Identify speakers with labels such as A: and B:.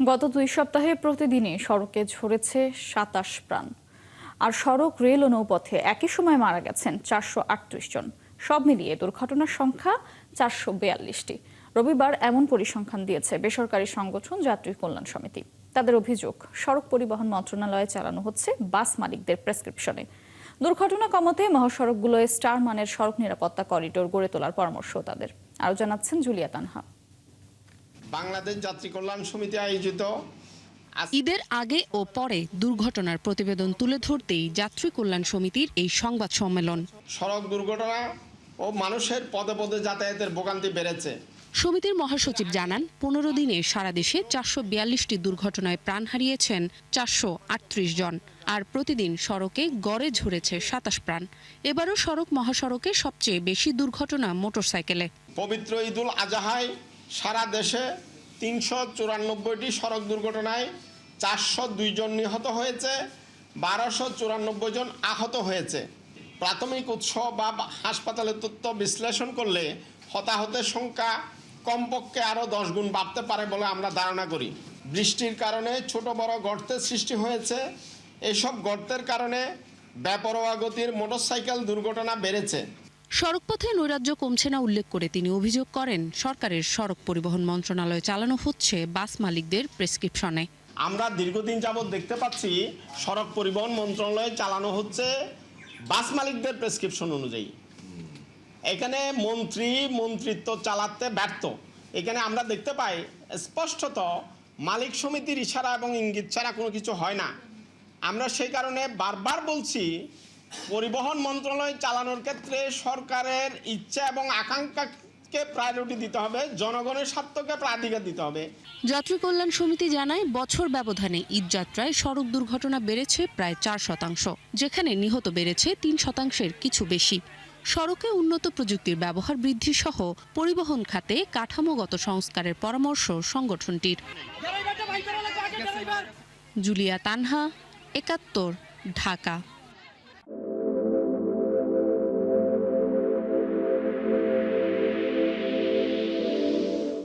A: গত 2 সপ্তাহে প্রতিদিনই সড়কে ঝরেছে 27 প্রাণ। আর সড়ক, রেল ও নৌপথে একই সময় মারা গেছেন 438 জন। সব মিলিয়ে দুর্ঘটনার সংখ্যা 442টি। রবিবার এমন পরিসংখ্যান দিয়েছে বেসরকারি সংগঠন যাত্রী কল্যাণ সমিতি। তাদের অভিযোগ, সড়ক পরিবহন মন্ত্রণালয়ে চালানো হচ্ছে বাস মালিকদের প্রেসক্রিপশনে। দুর্ঘটনা কমাতে মহাসড়কগুলোয় স্টার মানের সড়ক নিরাপত্তা করিডোর গড়ে তোলার পরামর্শ তাদের। আরও জানাচ্ছেন জুলিয়া তানহা।
B: বাংলাদেশ যাত্রী কল্যাণ সমিতি আয়োজিত
C: ঈদের আগে ও পরে দুর্ঘটনার প্রতিবেদন তুলে ধরতেই যাত্রী কল্যাণ সমিতির এই সংবাদ সম্মেলন।
B: সড়ক দুর্ঘটনা ও মানুষের পদে পদে যাতায়াতের ভোগান্তি বেড়েছে।
C: সমিতির মহাসচিব জানান, 15 দিনে সারা দেশে 442টি দুর্ঘটনায় প্রাণ হারিয়েছেন 438 জন। আর প্রতিদিন সড়কে গড়ে ঝরেছে 27 প্রাণ। এবারও সড়ক মহাসড়কে সবচেয়ে বেশি দুর্ঘটনা মোটরসাইকেলে।
B: পবিত্র ঈদুল আজহায় সারা দেশে 394টি সড়ক দুর্ঘটনায় 402 জন নিহত হয়েছে, 1294 জন আহত হয়েছে। প্রাথমিক উৎস বা হাসপাতালের তথ্য বিশ্লেষণ করলে হতাহতের সংখ্যা কমপক্ষে আরও 10 গুণ বাড়তে পারে বলে আমরা ধারণা করি। বৃষ্টির কারণে ছোট বড় গর্তের সৃষ্টি হয়েছে। এসব গর্তের কারণে বেপরোয়া গতির মোটরসাইকেল দুর্ঘটনা বেড়েছে।
C: সড়কপথে নৈরাজ্য কমছে না উল্লেখ করে তিনি অভিযোগ করেন, সরকারের সড়ক পরিবহন মন্ত্রণালয় চালানো হচ্ছে বাস মালিকদের প্রেসক্রিপশনে।
B: আমরা দীর্ঘদিন যাবৎ দেখতে পাচ্ছি সড়ক পরিবহন মন্ত্রণালয়ে চালানো হচ্ছে বাস মালিকদের প্রেসক্রিপশন অনুযায়ী। এখানে মন্ত্রিত্ব চালাতে ব্যর্থ। এখানে আমরা দেখতে পাই স্পষ্টত মালিক সমিতির ইশারা এবং ইঙ্গিত ছাড়া কোনো কিছু হয় না। আমরা সেই কারণে বারবার বলছি, পরিবহন মন্ত্রণালয় চালানোর ক্ষেত্রে সরকারের ইচ্ছা এবং আকাঙ্ক্ষাকে প্রায়োরিটি দিতে হবে, জনগণের স্বার্থকে প্রাধিকার দিতে হবে।
C: যাত্রী কল্যাণ সমিতি জানায়, বছর ব্যবধানে ঈদযাত্রায় সড়ক দুর্ঘটনা বেড়েছে প্রায় 4%, যেখানে নিহত বেড়েছে 3%-এর কিছু বেশি। সড়কে উন্নত প্রযুক্তির ব্যবহার বৃদ্ধি সহ পরিবহন খাতে কাঠামোগত সংস্কারের পরামর্শ সংগঠনটির। জুলিয়া তানহা, 71, ঢাকা।